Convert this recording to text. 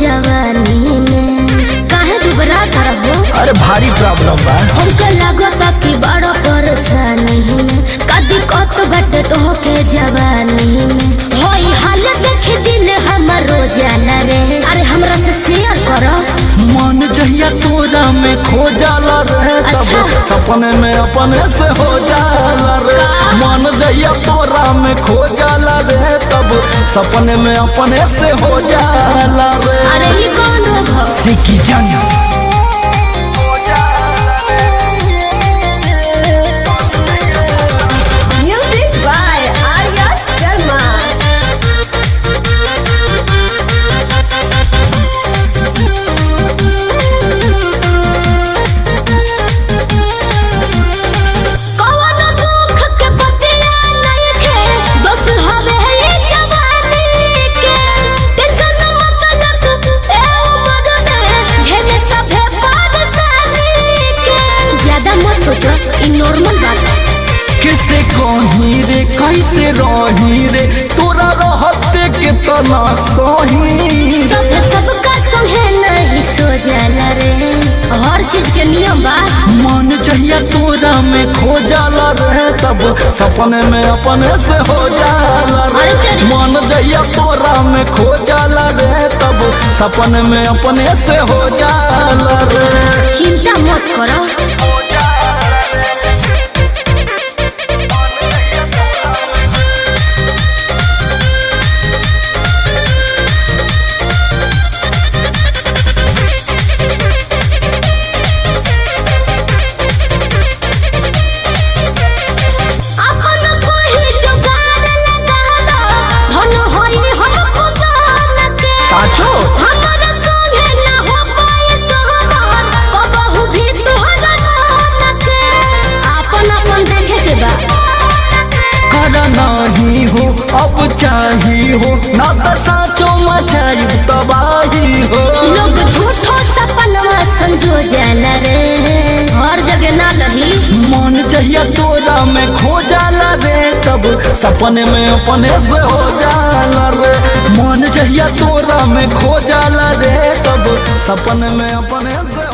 जवानी में काहे दुबरा करबो। अरे भारी प्रॉब्लम बा। हमके लागता कि बड़ा परेशानी में कदी कत बटे तो के जवानी में होई हाल देख दिल हमरो जाला रे। अरे हमरा से शेयर करो। मन जहिया तोरा में खो जाला रे तब अच्छा। सपने में अपने से हो जाला रे। मन जहिया तोरा में खो जाला रे तब सपने में अपने से हो जाला रे। अरे ये कौन हो सिकी जाना Music by Arya Sharma. कौन दुख के पतिया नहीं खे बस हवे ये जवानी के टेंशन मतलब ए उम्र में झेले सभे परेशानी के। ज्यादा मत सोचो, ई नॉर्मल बात है। किसे कहीं रे कैसे रही रे तोरा रहते कितना सही। सबका संगे नहीं सो जाला रे। हर चीज के नियम बा। मन जहिया तोरा में खो जाला रे तब सपने में अपने से हो जाला रे। अरे तेरी- मन जहिया तोरा में खो जाला रे तब सपने में अपने से हो जाला रे। चिंता मत करो। अपन कोई जुगाड़ लगा लो, धन होई हमको दान के। साचो हमारा संगे ना हो पाए सहमान, कबहू भी तोहरा नाम के। अपन अपन देखे के बा। करा नहीं हो अब चाही हो ना तो साचो मचाई तबाही हो। लोग झूठो सपनवा संजो जाला रे। हर जगह ना लगी। मन जहिया तोरा में खो जाला रे तब सपने में अपने से हो जाला रे। मन जहिया तोरा में खो जाला रे तब सपने में अपने से